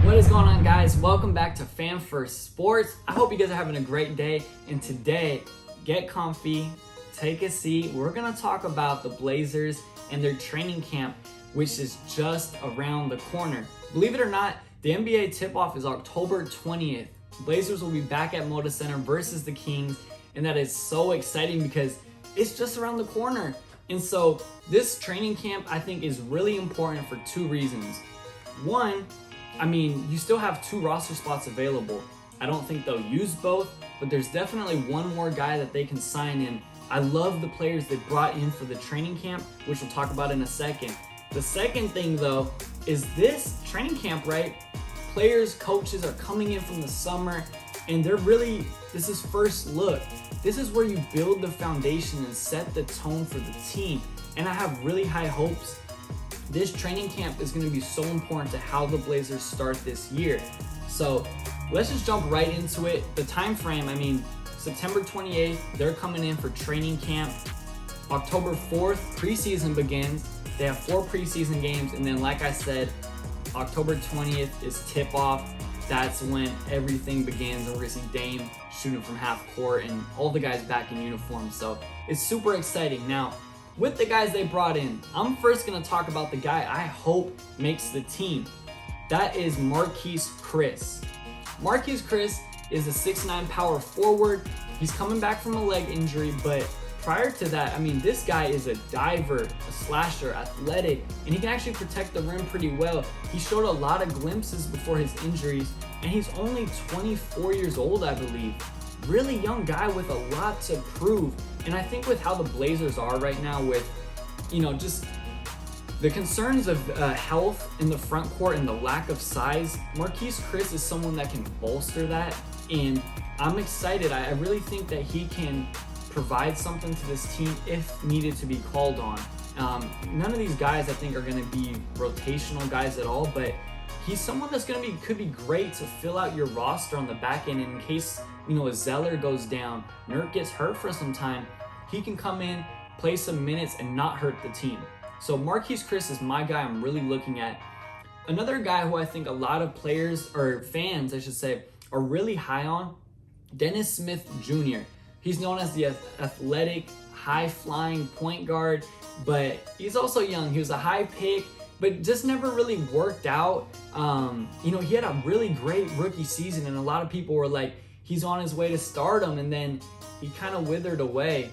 What is going on, guys? Welcome back to Fan First Sports. I hope you guys are having a great day. And today, get comfy, take a seat. We're going to talk about the Blazers and their training camp, which is just around the corner. Believe it or not, the NBA tip-off is October 20th. Blazers will be back at Moda Center versus the Kings, and that is so exciting because it's just around the corner. And so this training camp, I think, is really important for two reasons. One, I mean, you still have 2 roster spots available. I don't think they'll use both, but there's definitely one more guy that they can sign in. I love the players they brought in for the training camp, which we'll talk about in a second. The second thing, though, is this training camp, right? Players, coaches are coming in from the summer, and this is first look. This is where you build the foundation and set the tone for the team. And I have really high hopes. This training camp is going to be so important to how the Blazers start this year. So let's just jump right into it. The time frame, I mean, September 28th, they're coming in for training camp. October 4th, preseason begins. They have 4 preseason games. And then, like I said, October 20th is tip-off. That's when everything begins. And we're going to see Dame shooting from half court and all the guys back in uniform. So it's super exciting. Now, with the guys they brought in, I'm first going to talk about the guy I hope makes the team. That is Marquese Chriss. Marquese Chriss is a 6'9" power forward. He's coming back from a leg injury, but prior to that, I mean, this guy is a diver, a slasher, athletic, and he can actually protect the rim pretty well. He showed a lot of glimpses before his injuries, and he's only 24 years old, I believe. Really young guy with a lot to prove. And I think with how the Blazers are right now with, just the concerns of health in the front court and the lack of size, Marquese Chriss is someone that can bolster that. And I'm excited. I really think that he can provide something to this team if needed to be called on. None of these guys I think are going to be rotational guys at all, but he's someone that's could be great to fill out your roster on the back end in case, a Zeller goes down, Nurk gets hurt for some time, he can come in, play some minutes, and not hurt the team. So Marquese Chriss is my guy I'm really looking at. Another guy who I think a lot of players, or fans I should say, are really high on, Dennis Smith Jr. He's known as the athletic, high-flying point guard, but he's also young. He was a high pick, but just never really worked out. He had a really great rookie season, and a lot of people were like, he's on his way to stardom, and then he kind of withered away.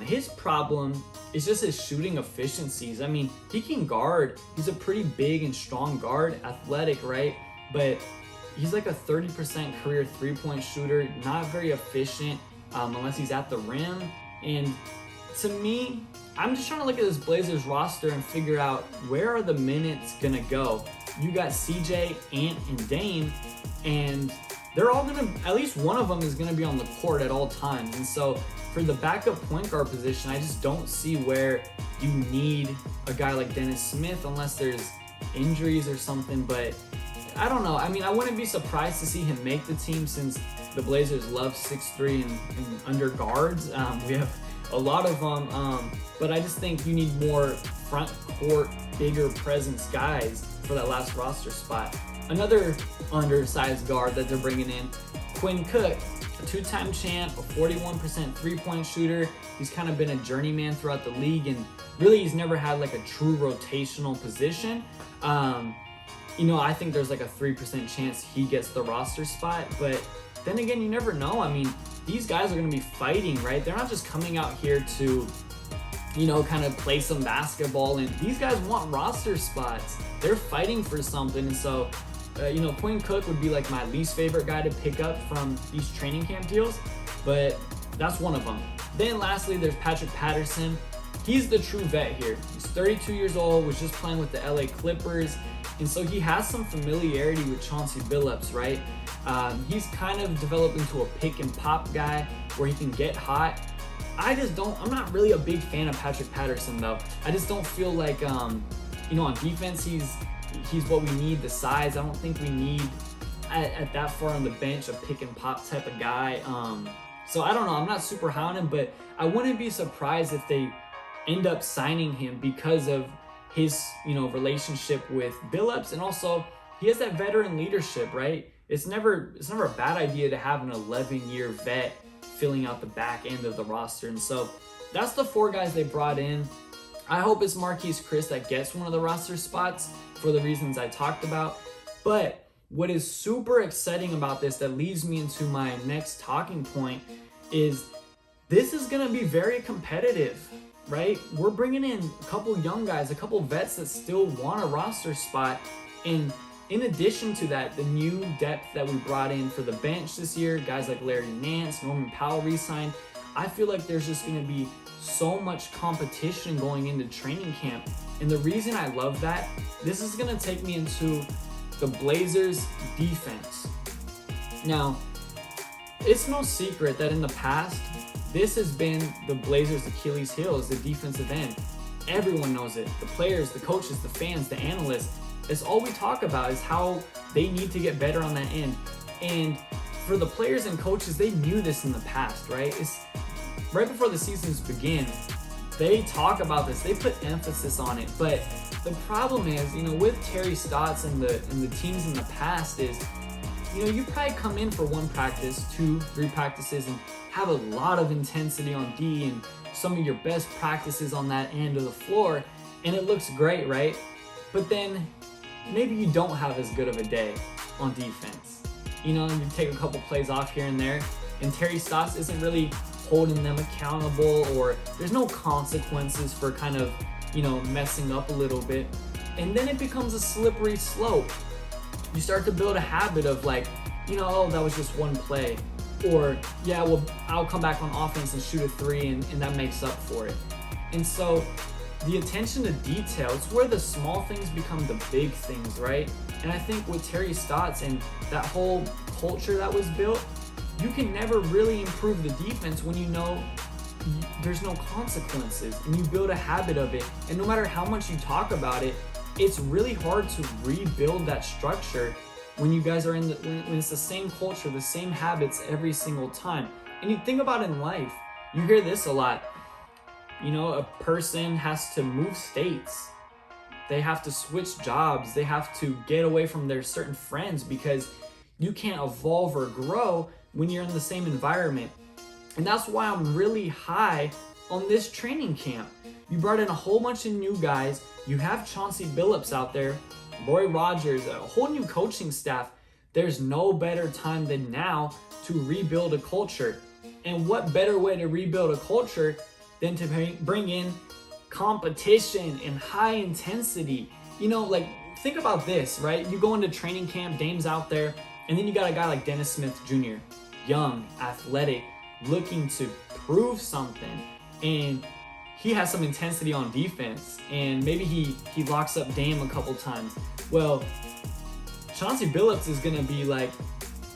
His problem is just his shooting efficiencies. I mean, he can guard. He's a pretty big and strong guard, athletic, right? But he's like a 30% career three-point shooter, not very efficient unless he's at the rim. And to me, I'm just trying to look at this Blazers roster and figure out where are the minutes gonna go. You got CJ, Ant, and Dame, and they're all gonna, at least one of them is gonna be on the court at all times. And so for the backup point guard position, I just don't see where you need a guy like Dennis Smith unless there's injuries or something. But I don't know. I mean, I wouldn't be surprised to see him make the team since the Blazers love 6'3" and under guards. We have a lot of them, but I just think you need more front court, bigger presence guys for that last roster spot. Another undersized guard that they're bringing in, Quinn Cook, a 2-time champ, a 41% three-point shooter. He's kind of been a journeyman throughout the league, and really he's never had like a true rotational position. I think there's like a 3% chance he gets the roster spot, but then again, you never know. I mean, these guys are going to be fighting, right? They're not just coming out here to, kind of play some basketball, and these guys want roster spots. They're fighting for something, and so Quinn Cook would be like my least favorite guy to pick up from these training camp deals, but that's one of them. Then lastly, there's Patrick Patterson. He's the true vet here. He's 32 years old, was just playing with the LA Clippers, and so he has some familiarity with Chauncey Billups, right? He's kind of developed into a pick and pop guy where he can get hot. I'm not really a big fan of Patrick Patterson though. I just don't feel like, on defense, he's what we need, the size. I don't think we need at that far on the bench a pick and pop type of guy. So I don't know. I'm not super high on him, but I wouldn't be surprised if they end up signing him because of his, relationship with Billups, and also he has that veteran leadership, right? It's never a bad idea to have an 11-year vet filling out the back end of the roster. And so that's the 4 guys they brought in. I hope it's Marquese Chriss that gets one of the roster spots for the reasons I talked about. But what is super exciting about this that leads me into my next talking point is this is going to be very competitive, right? We're bringing in a couple young guys, a couple vets that still want a roster spot. And in addition to that, the new depth that we brought in for the bench this year, guys like Larry Nance, Norman Powell re-signed, I feel like there's just going to be so much competition going into training camp. And the reason I love that, this is going to take me into the Blazers defense. Now, it's no secret that in the past, this has been the Blazers' Achilles heel, is the defensive end. Everyone knows it. The players, the coaches, the fans, the analysts. It's all we talk about is how they need to get better on that end. And for the players and coaches, they knew this in the past, right? It's right before the seasons begin, they talk about this, they put emphasis on it. But the problem is, with Terry Stotts and the teams in the past is, you probably come in for 1 practice, 2, 3 practices and have a lot of intensity on D and some of your best practices on that end of the floor, and it looks great, right? But then maybe you don't have as good of a day on defense. You take a couple plays off here and there, and Terry Stotts isn't really holding them accountable, or there's no consequences for kind of, messing up a little bit. And then it becomes a slippery slope. You start to build a habit of like, oh, that was just 1 play. Or, yeah, well, I'll come back on offense and shoot a 3 and that makes up for it. And so the attention to detail, it's where the small things become the big things, right? And I think with Terry Stotts and that whole culture that was built, you can never really improve the defense when there's no consequences and you build a habit of it. And no matter how much you talk about it, it's really hard to rebuild that structure when you guys are when it's the same culture, the same habits every single time. And you think about it in life, you hear this a lot. A person has to move states. They have to switch jobs. They have to get away from their certain friends because you can't evolve or grow when you're in the same environment. And that's why I'm really high on this training camp. You brought in a whole bunch of new guys. You have Chauncey Billups out there, Roy Rogers, a whole new coaching staff. There's no better time than now to rebuild a culture. And what better way to rebuild a culture than to bring in competition and high intensity? Think about this, right? You go into training camp, Dame's out there, and then you got a guy like Dennis Smith Jr., young, athletic, looking to prove something, and he has some intensity on defense, and maybe he locks up Dame a couple times. Well, Chauncey Billups is gonna be like,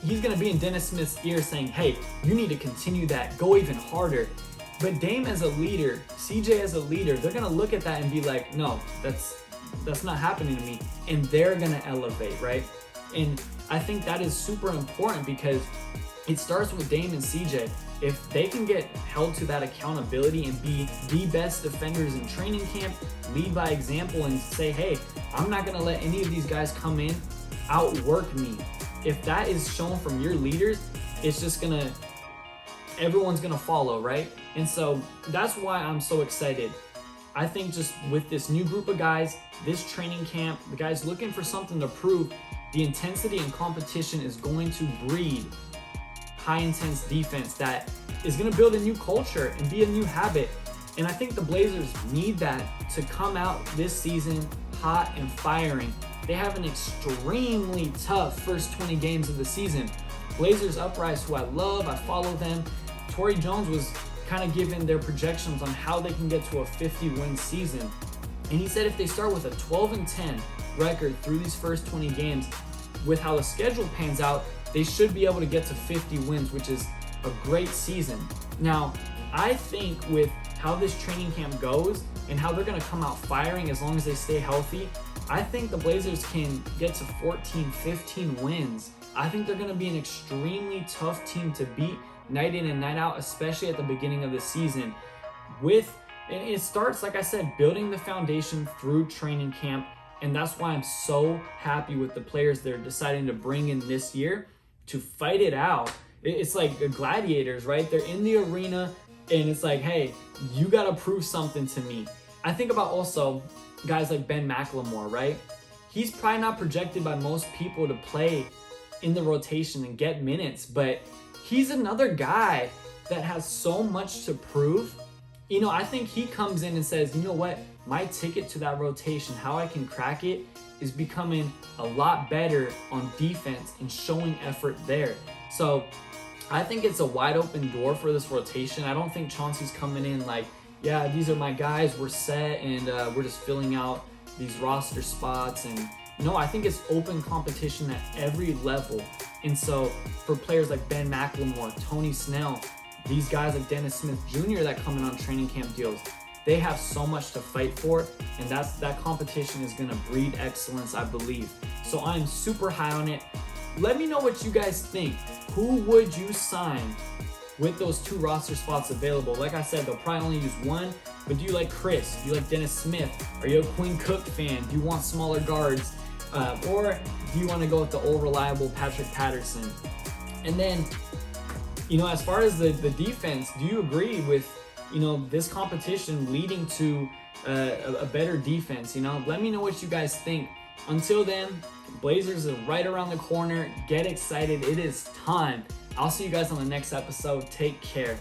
he's gonna be in Dennis Smith's ear saying, hey, you need to continue that, go even harder. But Dame as a leader, CJ as a leader, they're gonna look at that and be like, no, that's not happening to me, and they're gonna elevate, right? And I think that is super important because it starts with Dame and CJ. If they can get held to that accountability and be the best defenders in training camp, lead by example and say, hey, I'm not gonna let any of these guys come in, outwork me. If that is shown from your leaders, it's just everyone's gonna follow, right? And so that's why I'm so excited. I think just with this new group of guys, this training camp, the guys looking for something to prove, the intensity and competition is going to breed high intense defense that is going to build a new culture and be a new habit. And I think the Blazers need that to come out this season hot and firing. They have an extremely tough first 20 games of the season. Blazers Uprise, who I love, I follow them. Torrey Jones was kind of given their projections on how they can get to a 50-win season. And he said if they start with a 12-10 record through these first 20 games, with how the schedule pans out, they should be able to get to 50 wins, which is a great season. Now, I think with how this training camp goes and how they're going to come out firing as long as they stay healthy, I think the Blazers can get to 14, 15 wins. I think they're going to be an extremely tough team to beat night in and night out, especially at the beginning of the season. It starts, like I said, building the foundation through training camp And that's why I'm so happy with the players they're deciding to bring in this year to fight it out. It's like gladiators, right? They're in the arena and it's like, hey, you got to prove something to me. I think about also guys like Ben McLemore, right? He's probably not projected by most people to play in the rotation and get minutes, but he's another guy that has so much to prove. You know, I think he comes in and says, you know what, my ticket to that rotation, how I can crack it, is becoming a lot better on defense and showing effort there. So I think it's a wide open door for this rotation. I don't think Chauncey's coming in like, yeah, these are my guys, we're set, and we're just filling out these roster spots. And no, I think it's open competition at every level. And so for players like Ben McLemore, Tony Snell, these guys like Dennis Smith Jr. that come in on training camp deals, they have so much to fight for, and that competition is gonna breed excellence, I believe. So I'm super high on it. Let me know what you guys think. Who would you sign with those 2 roster spots available? Like I said, they'll probably only use 1, but do you like Chris? Do you like Dennis Smith? Are you a Quinn Cook fan? Do you want smaller guards? Or do you want to go with the old reliable Patrick Patterson? And then, you know, as far as the defense, do you agree with, you know, this competition leading to a better defense? You know, let me know what you guys think. Until then, Blazers are right around the corner. Get excited. It is time. I'll see you guys on the next episode. Take care.